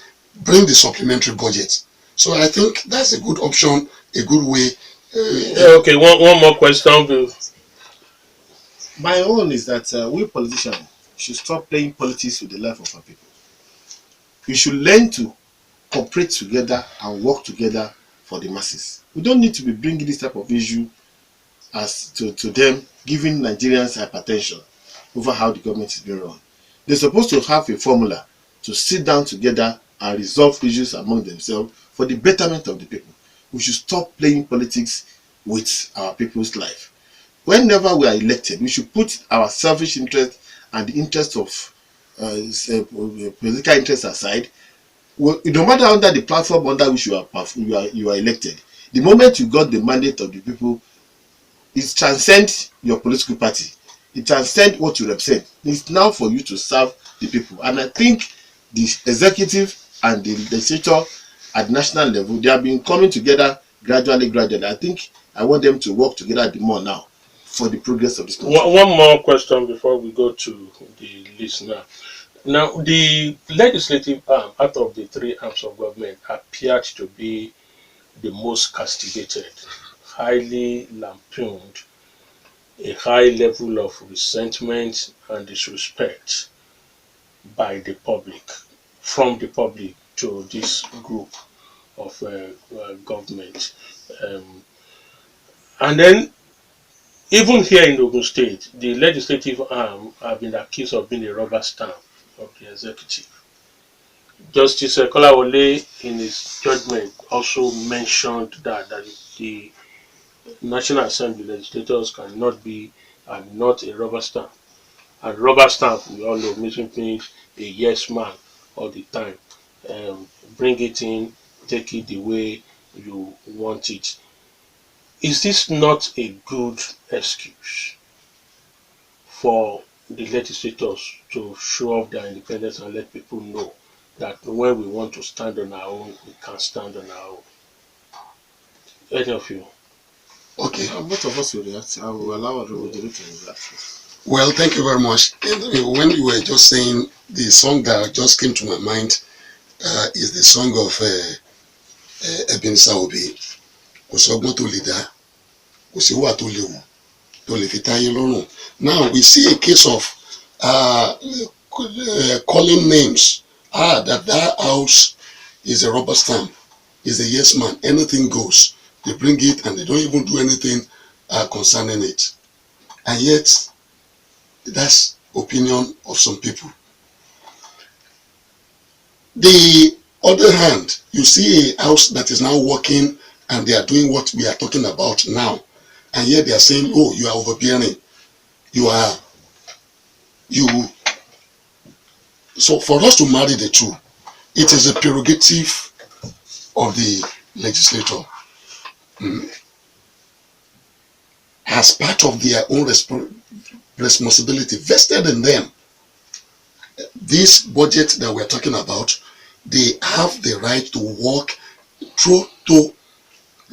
bring the supplementary budget. So I think that's a good option, a good way. Okay, one more question. My own is that we politicians should stop playing politics with the life of our people. We should learn to cooperate together and work together for the masses. We don't need to be bringing this type of issue as to them, giving Nigerians hypertension over how the government is being run. They're supposed to have a formula to sit down together and resolve issues among themselves for the betterment of the people. We should stop playing politics with our people's life. Whenever we are elected, we should put our selfish interest and the interest of political interest aside. No matter under the platform under which you are elected, the moment you got the mandate of the people, it transcends your political party. It transcends what you represent. It's now for you to serve the people. And I think the executive and the legislature at national level, they have been coming together gradually. I think I want them to work together the more now for the progress of this country. One more question before we go to the listener. Now, the legislative arm out of the three arms of government appeared to be the most castigated, highly lampooned, a high level of resentment and disrespect by the public, from the public to this group of government. And then Even here in Ogun State, the legislative arm have been accused of being a rubber stamp of the executive. Justice Kolawole, in his judgment, also mentioned that the National Assembly legislators cannot be not a rubber stamp. And rubber stamp, we all know, means a yes man all the time. Bring it in, take it the way you want it. Is this not a good excuse for the legislators to show off their independence and let people know that when we want to stand on our own, we can stand on our own? Any of you? Okay. Both of us will react. I will allow Honourable Ojodu to react first. Well, thank you very much. When you were just saying, the song that just came to my mind is the song of Ebenezer Obey. Kò sọ́gbọ́n tó lè dá, kò sí wà tó lè wù, tó lè fi táyé lọ́rùn. Now we see a case of calling names. That house is a rubber stamp, is a yes man. Anything goes. They bring it and they don't even do anything concerning it. And yet, that's opinion of some people. The other hand, you see a house that is now working and they are doing what we are talking about now, and yet they are saying, oh, you are overbearing, so for us to marry the two, it is a prerogative of the legislator, as part of their own responsibility vested in them. This budget that we're talking about, they have the right to walk through, to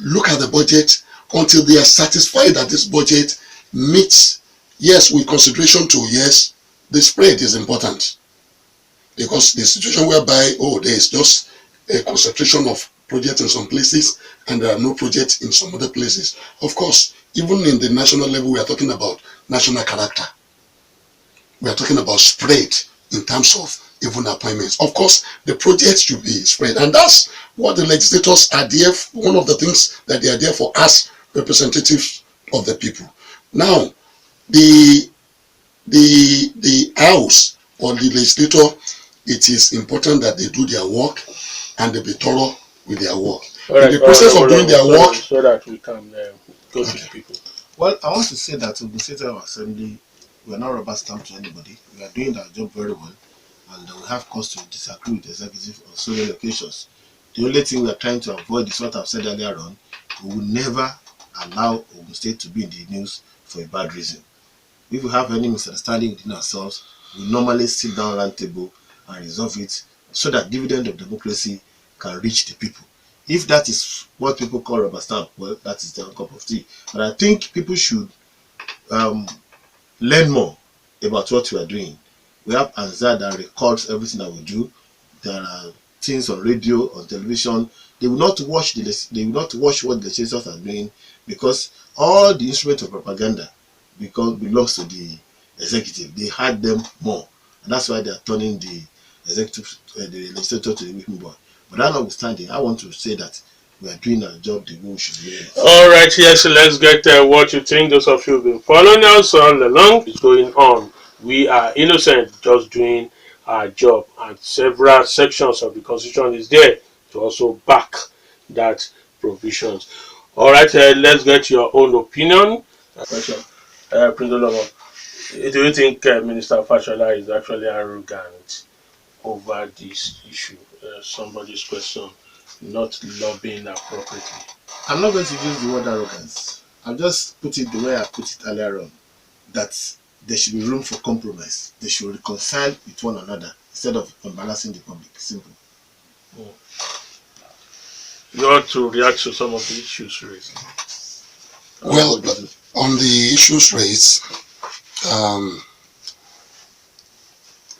look at the budget until they are satisfied that this budget meets, yes, with consideration to, yes, the spread is important. Because the situation whereby, oh, there is just a concentration of projects in some places and there are no projects in some other places. Of course, even in the national level, we are talking about national character. We are talking about spread in terms of even appointments. Of course, the projects should be spread, and that's what the legislators are there for. One of the things that they are there for, as representatives of the people. Now, the house or the legislator, it is important that they do their work and they be thorough with their work. In the process of doing their work, so that we can go to the people. Well, I want to say that Ogun State Assembly, we are not rubber stamp to anybody. We are doing our job very well, and we have cause to disagree with the executive on so many occasions. The only thing we are trying to avoid is what I've said earlier on. We will never allow Ogun State to be in the news for a bad reason. If we have any misunderstanding within ourselves, we normally sit down round table and resolve it so that dividend of democracy can reach the people. If that is what people call rubber stamp, well, that is their cup of tea. But I think people should learn more about what we are doing. We have Anza that records everything that we do. There are things on radio, on television. They will not watch what the legislators are doing, because all the instruments of propaganda belongs to the executive. They had them more, and that's why they are turning the executive, the legislator, to the whipping boy. But that notwithstanding, I want to say that we are doing our job the way we should be doing it. All right, yes, so let's get what you think. Those of you who've been following us all along, is going on. We are innocent, just doing our job, and several sections of the Constitution is there to also back that provisions. All right, let's get your own opinion. Question, Prince Oluomo, do you think Minister Fashola is actually arrogant over this issue? Somebody's question, not lobbying appropriately. I'm not going to use the word arrogance. I'll just put it the way I put it earlier on, that there should be room for compromise. They should reconcile with one another instead of embarrassing the public. Simple. You ought to react to some of the issues raised. well, on the issues raised,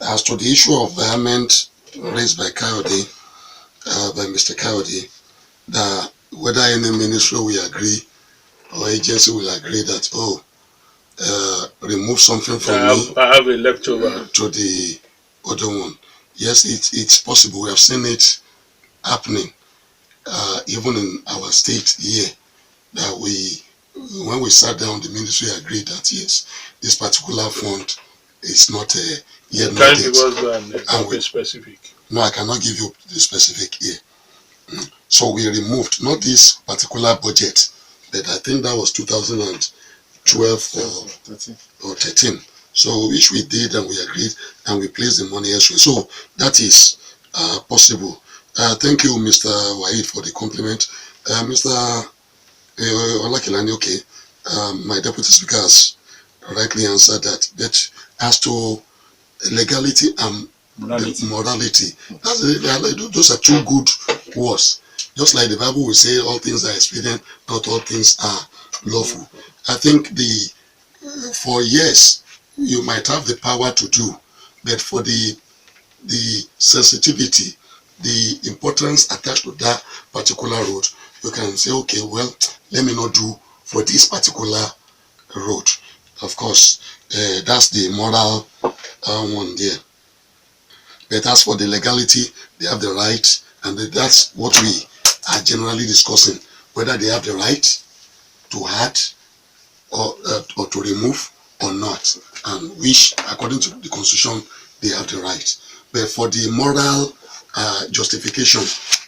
as to the issue of vehement raised by Mr. Kayode, that whether any ministry will agree or agency will agree that, remove something from me, I have a leftover to the other one. Yes, it's possible. We have seen it happening, even in our state here, that we when we sat down, the ministry agreed that yes, this particular fund is not yet Can't not give it. us an And example specific. no, I cannot give you the specific here. So we removed not this particular budget, but I think that was 2012 or 13. So which we did and we agreed and we placed the money elsewhere. So that is possible. Thank you, Mr. Wahid, for the compliment. Mr. Olakunle, okay, my deputy speaker has rightly answered that. But as to legality and morality, those are two good words. Just like the Bible will say, all things are expedient, not all things are lawful. I think for yes, you might have the power to do, but for the sensitivity, the importance attached to that particular road, you can say, okay, well, let me not do for this particular road. Of course, that's the moral one there. But as for the legality, they have the right, and that's what we are generally discussing, whether they have the right to add or to remove or not, and which, according to the constitution, they have the right. But for the moral justification,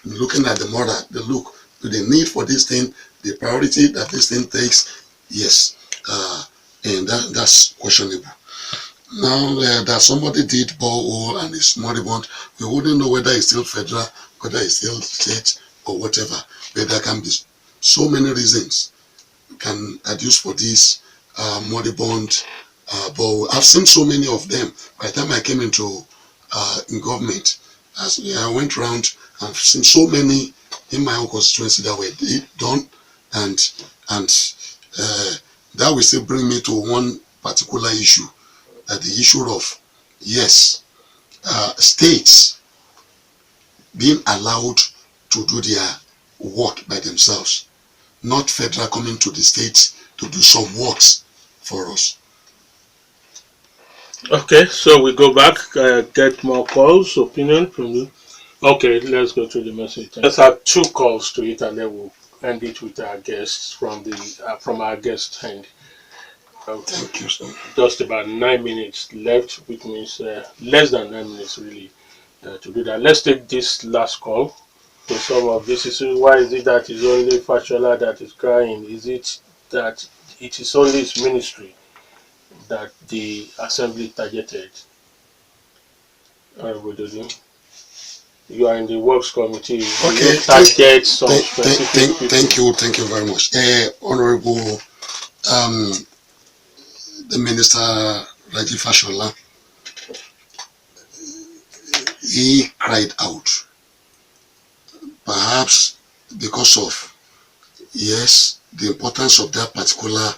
looking at the moral, the look, to the need for this thing, the priority that this thing takes, yes, and that's questionable. Now that somebody did borehole and is moribund, we wouldn't know whether it's still federal, whether it's still state, or whatever. But there can be so many reasons can adduce for this moribund borehole. I've seen so many of them. By the time I came into in government, I went around and I've seen so many in my own constituency that were done, and that will still bring me to one particular issue. The issue of, yes, states being allowed to do their work by themselves, not federal coming to the states to do some works for us. Okay, so we go back, get more calls, opinion from you. Okay, let's go to the message. Let's have two calls to it, and then we'll end it with our guests from our guest hand. Thank you, sir. Just about 9 minutes left, which means less than 9 minutes really to do that. Let's take this last call. So some of this is why is it that it's only Fashola that is crying? Is it that it is only his ministry that the assembly targeted? Honourable Ojodu, you are in the works committee. Okay, Target some specific people. thank you very much. Honorable the Minister Raji Fashola, he cried out, perhaps because of, yes, the importance of that particular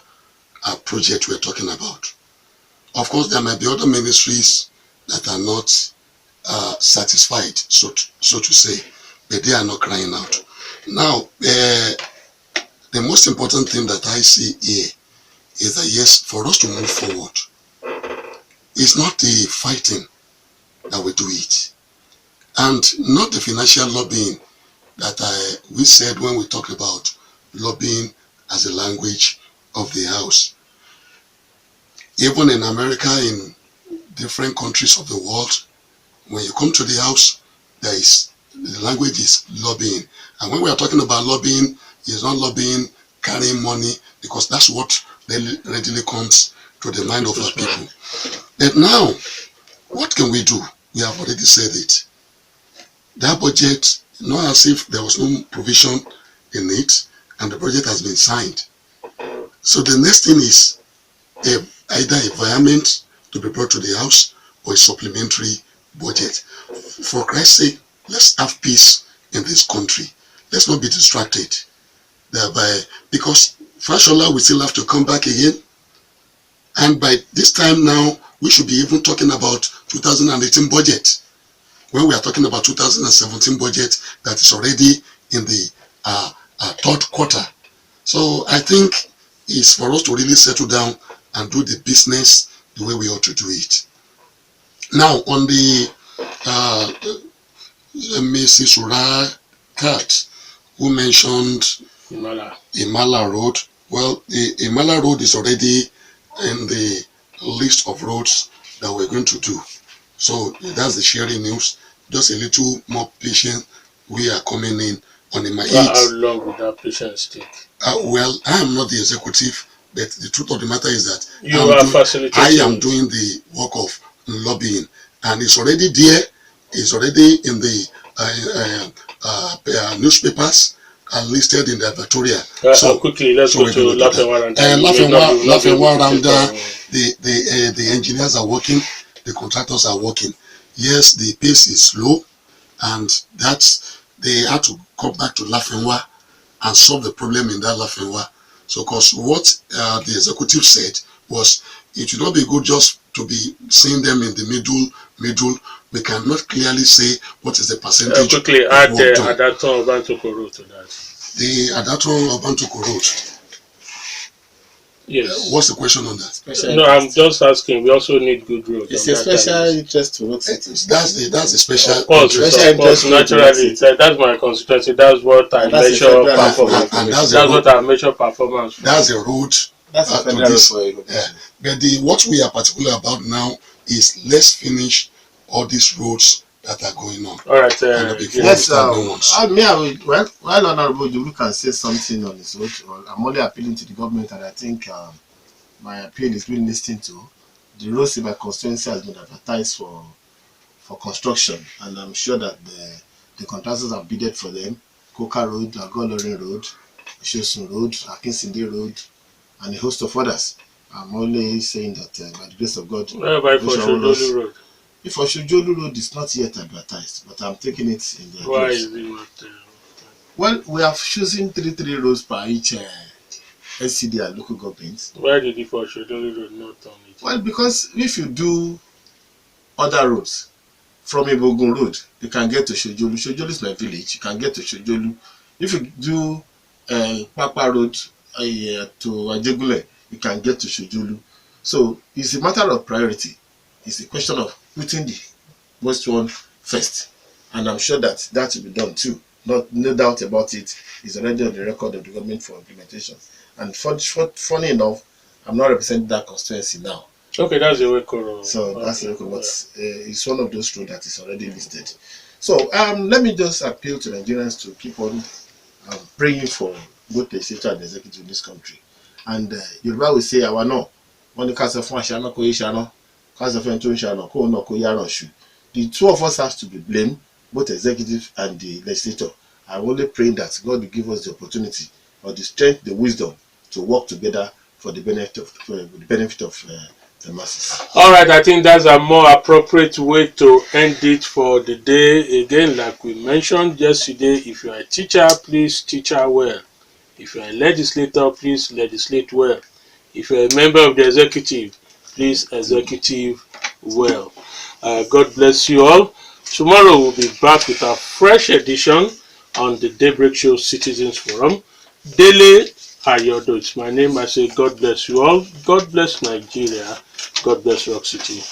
project we're talking about. Of course, there might be other ministries that are not satisfied, so to say, but they are not crying out. Now, the most important thing that I see here is that, yes, for us to move forward, it's not the fighting that we do it, and not the financial lobbying that we said when we talked about lobbying as a language of the house. Even in America, in different countries of the world, when you come to the house, the language is lobbying. And when we are talking about lobbying, it's not lobbying carrying money, because that's what readily comes to the mind of our people. But now, what can we do? We have already said it. That budget, not as if there was no provision in it, and the budget has been signed. So the next thing is either a environment to be brought to the house or a supplementary budget. For Christ's sake, let's have peace in this country. Let's not be distracted thereby, because Fashola will still have to come back again. And by this time now, we should be even talking about 2018 budget. When we are talking about 2017 budget that is already in the third quarter. So I think it's for us to really settle down and do the business the way we ought to do it. Now, on the Mrs. Urakat, who mentioned Imala Road, Well, the Imala Road is already in the list of roads that we're going to do. So that's the sharing news. Just a little more patient. We are coming in on my How 8th. long would that patience take? Well, I am not the executive, but the truth of the matter is that You are I am facilitating. doing the work of lobbying, and it's already there. It's already in the newspapers and listed in the advertorial. Quickly, let's So go we're to going to do that. Lafenwar, and then we will not be able Lafenwar, to take on. the engineers are working, the contractors are working. Yes, the pace is slow, and that's they had to come back to Lafenwar and solve the problem in that Lafenwar. So, because what the executive said was, it should not be good just to be seeing them in the middle. We cannot clearly say what is the percentage Quickly of add work done. Adaton of Bantokoro to that. The Adaton of Bantoko Road. Yes. What's the question on that? Special No, I'm interest. just asking. We also need good roads. It's on a that special time. interest to Road City. That's the special Of course, interest. Special of course, interest road to naturally, Road City. that's my constituency. That's what I And that's a measure federal road for performance. your and information. That's what I measure performance for. That's the road That's a to federal road this. for your information. But what we are particular about now is let's finish all these roads that are going on. All right. And before we Yes, start new ones. I will, while Honourable Ojodu can say something on his road, I'm only appealing to the government, and I think my appeal is being listened to. The roads in my constituency has been advertised for construction, and I'm sure that the contractors have bidded for them. Coca Road, Agolorin Road, Ishosun Road, Akinsinde Road, and a host of others. I'm only saying that by the grace of God, By for Shodolu Road. if Oshojolu Road is not yet advertised, but I'm taking it in the Why place. is it not? Well, we are choosing three roads per each SCD and local governments. Why did it for Shodolu Road not on it? Well, because if you do other roads from Ibogun Road, you can get to Shojolu. Shojolu is my village. You can get to Shojolu. If you do Papa Road to Ajegule, you can get to Shojolu. So it's a matter of priority. It's a question of putting the most one first, and I'm sure that will be done too. No doubt about it. It's already on the record of the government for implementation. And funny enough, I'm not representing that constituency now. Okay, that's the way Koro. So that's the record, but it's one of those roads that is already listed. So let me just appeal to Nigerians to keep on praying for both the legislature and the executive in this country. And Yoruba will say, "Our no, when the council for Shana ko Shana, council for Shana ko no ko yaran shu." The two of us have to be blamed, both executive and the legislature. I'm only praying that God will give us the opportunity or the strength, the wisdom to work together for the benefit of the masses. All right, I think that's a more appropriate way to end it for the day. Again, like we mentioned yesterday, if you are a teacher, please teacher well. If you are a legislator, please legislate well. If you are a member of the executive, please executive well. God bless you all. Tomorrow we'll be back with a fresh edition on the Daybreak Show Citizens Forum. Dele, Ayodo, it's my name. I say God bless you all. God bless Nigeria. God bless Rock City.